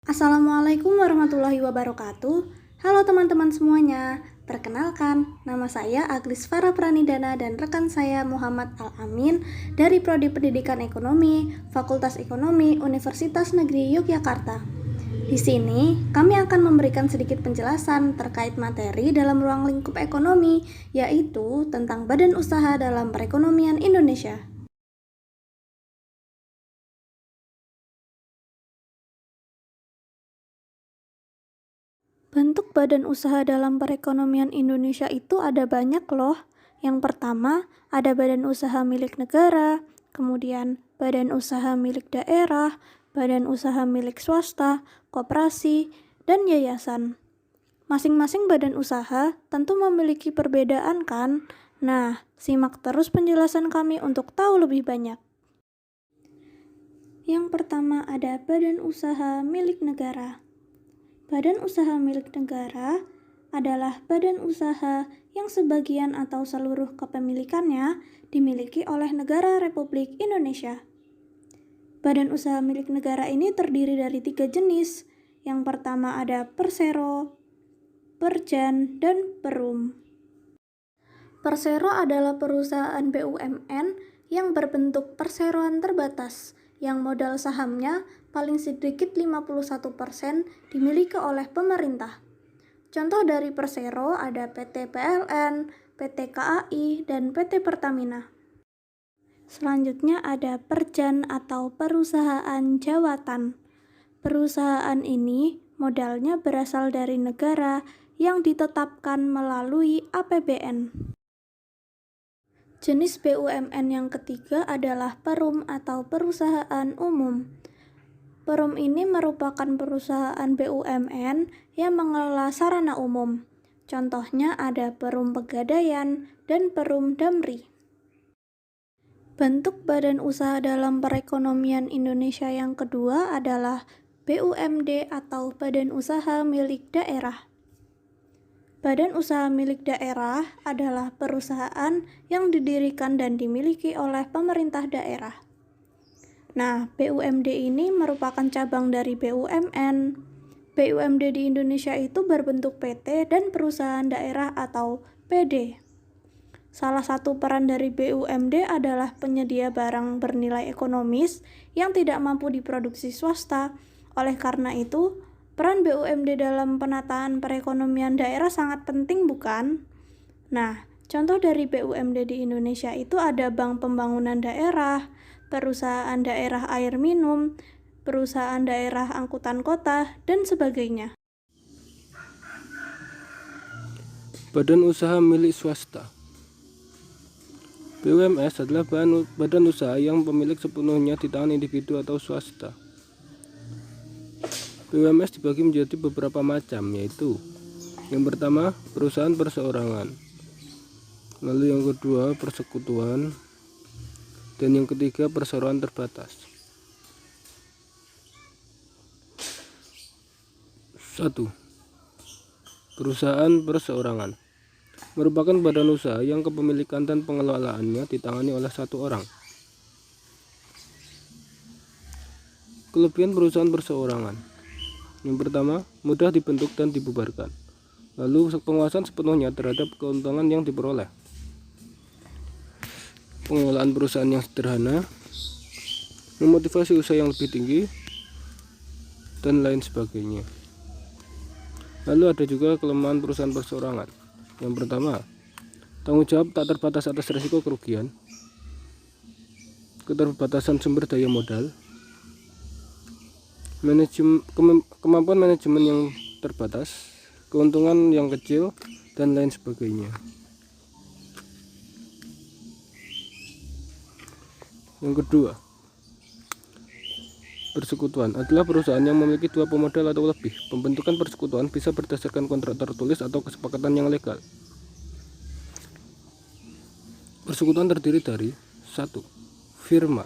Assalamualaikum warahmatullahi wabarakatuh. Halo teman-teman semuanya. Perkenalkan, nama saya Aglis Farah Pranidana dan rekan saya Muhammad Al-Amin dari Prodi Pendidikan Ekonomi, Fakultas Ekonomi, Universitas Negeri Yogyakarta. Di sini, kami akan memberikan sedikit penjelasan terkait materi dalam ruang lingkup ekonomi, yaitu tentang badan usaha dalam perekonomian Indonesia. Bentuk badan usaha dalam perekonomian Indonesia itu ada banyak loh. Yang pertama, ada badan usaha milik negara, kemudian badan usaha milik daerah, badan usaha milik swasta, koperasi, dan yayasan. Masing-masing badan usaha tentu memiliki perbedaan kan? Nah, simak terus penjelasan kami untuk tahu lebih banyak. Yang pertama ada badan usaha milik negara. Badan usaha milik negara adalah badan usaha yang sebagian atau seluruh kepemilikannya dimiliki oleh negara Republik Indonesia. Badan usaha milik negara ini terdiri dari 3 jenis. Yang pertama ada Persero, Perjan, dan Perum. Persero adalah perusahaan BUMN yang berbentuk perseroan terbatas, yang modal sahamnya paling sedikit 51% dimiliki oleh pemerintah. Contoh dari Persero ada PT PLN, PT KAI, dan PT Pertamina. Selanjutnya ada Perjan atau perusahaan jawatan. Perusahaan ini modalnya berasal dari negara yang ditetapkan melalui APBN. Jenis BUMN yang ketiga adalah Perum atau perusahaan umum. Perum ini merupakan perusahaan BUMN yang mengelola sarana umum. Contohnya ada Perum Pegadaian dan Perum Damri. Bentuk badan usaha dalam perekonomian Indonesia yang kedua adalah BUMD atau badan usaha milik daerah. Badan usaha milik daerah adalah perusahaan yang didirikan dan dimiliki oleh pemerintah daerah. Nah, BUMD ini merupakan cabang dari BUMN. BUMD di Indonesia itu berbentuk PT dan perusahaan daerah atau PD. Salah satu peran dari BUMD adalah penyedia barang bernilai ekonomis yang tidak mampu diproduksi swasta. Oleh karena itu, peran BUMD dalam penataan perekonomian daerah sangat penting, bukan? Nah, contoh dari BUMD di Indonesia itu ada Bank Pembangunan Daerah, Perusahaan Daerah Air Minum, Perusahaan Daerah Angkutan Kota, dan sebagainya. Badan usaha milik swasta. BUMS adalah badan usaha yang pemilik sepenuhnya di tangan individu atau swasta. BUMS dibagi menjadi beberapa macam, yaitu yang pertama, perusahaan perseorangan, lalu yang kedua, persekutuan, dan yang ketiga, perseroan terbatas. 1. Perusahaan perseorangan merupakan badan usaha yang kepemilikan dan pengelolaannya ditangani oleh satu orang. Kelebihan perusahaan perseorangan: yang pertama, mudah dibentuk dan dibubarkan. Lalu penguasaan sepenuhnya terhadap keuntungan yang diperoleh. Pengelolaan perusahaan yang sederhana, memotivasi usaha yang lebih tinggi, dan lain sebagainya. Lalu ada juga kelemahan perusahaan perseorangan. Yang pertama, tanggung jawab tak terbatas atas risiko kerugian, keterbatasan sumber daya modal, kemampuan manajemen yang terbatas, keuntungan yang kecil, dan lain sebagainya. Yang kedua, persekutuan adalah perusahaan yang memiliki dua pemodal atau lebih. Pembentukan persekutuan bisa berdasarkan kontrak tertulis atau kesepakatan yang legal. Persekutuan terdiri dari 1. Firma,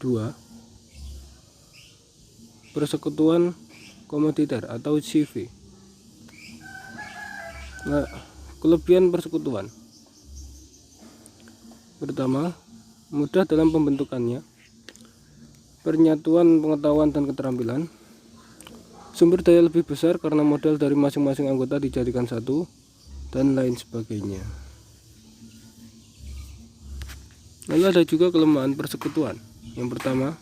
2. Persekutuan komoditer atau CV. Nah, kelebihan persekutuan: pertama, mudah dalam pembentukannya. penyatuan pengetahuan dan keterampilan, sumber daya lebih besar karena modal dari masing-masing anggota dijadikan satu, dan lain sebagainya. Lalu ada juga kelemahan persekutuan. Yang pertama,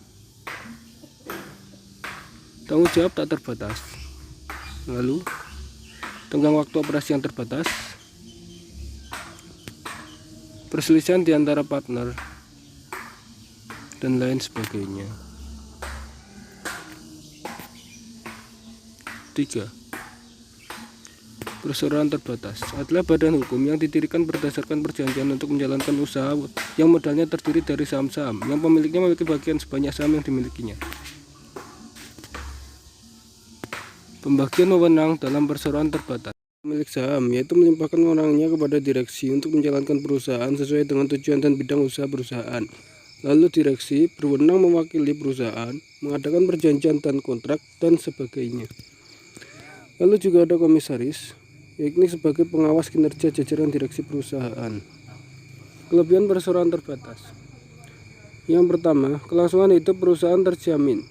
tanggung jawab tak terbatas. Lalu, tenggang waktu operasi yang terbatas, perselisihan di antara partner, dan lain sebagainya. 3. Perseroan terbatas adalah badan hukum yang didirikan berdasarkan perjanjian untuk menjalankan usaha yang modalnya terdiri dari saham-saham yang pemiliknya memiliki bagian sebanyak saham yang dimilikinya. Pembagian wewenang dalam perseroan terbatas. Pemilik saham yaitu melimpahkan wewenangnya kepada direksi untuk menjalankan perusahaan sesuai dengan tujuan dan bidang usaha perusahaan. Lalu direksi berwenang mewakili perusahaan, mengadakan perjanjian dan kontrak, dan sebagainya. Lalu juga ada komisaris, yakni sebagai pengawas kinerja jajaran direksi perusahaan. Kelebihan perseroan terbatas. Yang pertama, kelangsungan hidup perusahaan terjamin.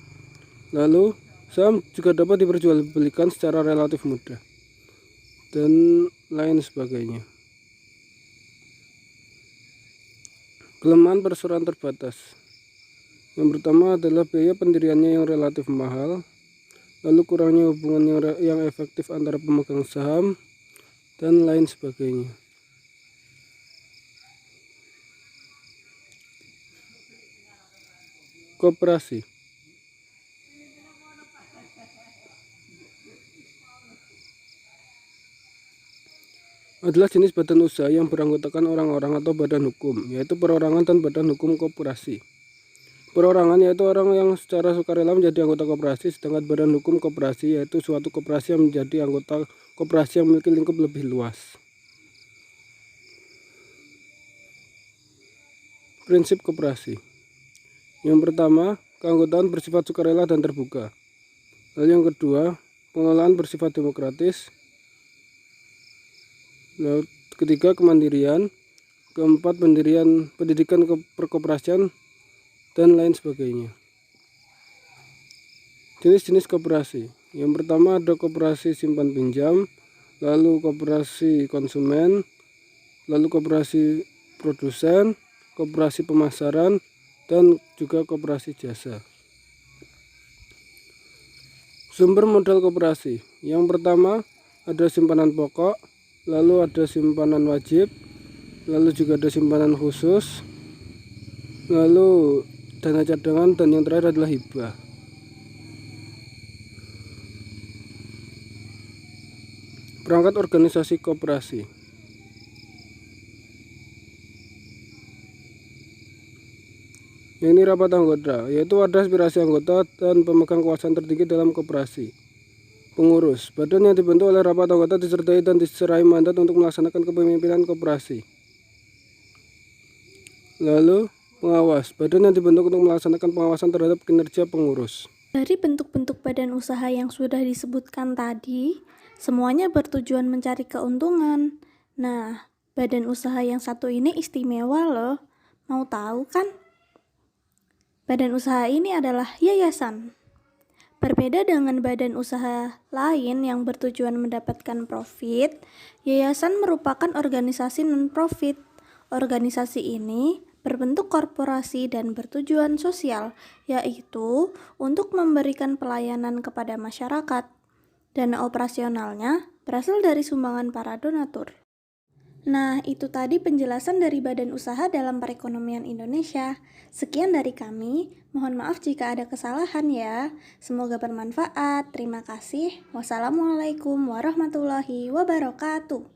Lalu, saham juga dapat diperjualbelikan secara relatif mudah, dan lain sebagainya. Kelemahan perseroan terbatas. Yang pertama adalah biaya pendiriannya yang relatif mahal, lalu kurangnya hubungan yang efektif antara pemegang saham, dan lain sebagainya. Koperasi adalah jenis badan usaha yang beranggotakan orang-orang atau badan hukum, yaitu perorangan dan badan hukum koperasi. Perorangan yaitu orang yang secara sukarela menjadi anggota koperasi, sedangkan badan hukum koperasi yaitu suatu koperasi yang menjadi anggota koperasi yang memiliki lingkup lebih luas. Prinsip koperasi. Yang pertama, keanggotaan bersifat sukarela dan terbuka. Lalu yang kedua, pengelolaan bersifat demokratis. Lalu ketiga, kemandirian. Keempat, pendidikan perkoperasian, dan lain sebagainya. Jenis-jenis koperasi. Yang pertama ada koperasi simpan pinjam, lalu koperasi konsumen, lalu koperasi produsen, koperasi pemasaran, dan juga koperasi jasa. Sumber modal koperasi. Yang pertama ada simpanan pokok, lalu ada simpanan wajib, lalu juga ada simpanan khusus, lalu dana cadangan, dan yang terakhir adalah hibah. Perangkat organisasi koperasi. Ini rapat anggota, yaitu wadah aspirasi anggota dan pemegang kekuasaan tertinggi dalam koperasi. Pengurus, badan yang dibentuk oleh rapat anggota disertai dan diserai mandat untuk melaksanakan kepemimpinan koperasi. Lalu pengawas, badan yang dibentuk untuk melaksanakan pengawasan terhadap kinerja pengurus. Dari bentuk-bentuk badan usaha yang sudah disebutkan tadi, semuanya bertujuan mencari keuntungan. Nah, badan usaha yang satu ini istimewa loh. Mau tahu kan? Badan usaha ini adalah yayasan. Berbeda dengan badan usaha lain yang bertujuan mendapatkan profit, yayasan merupakan organisasi non-profit. Organisasi ini berbentuk korporasi dan bertujuan sosial, yaitu untuk memberikan pelayanan kepada masyarakat. Dana operasionalnya berasal dari sumbangan para donatur. Nah, itu tadi penjelasan dari badan usaha dalam perekonomian Indonesia. Sekian dari kami, mohon maaf jika ada kesalahan ya. Semoga bermanfaat. Terima kasih. Wassalamualaikum warahmatullahi wabarakatuh.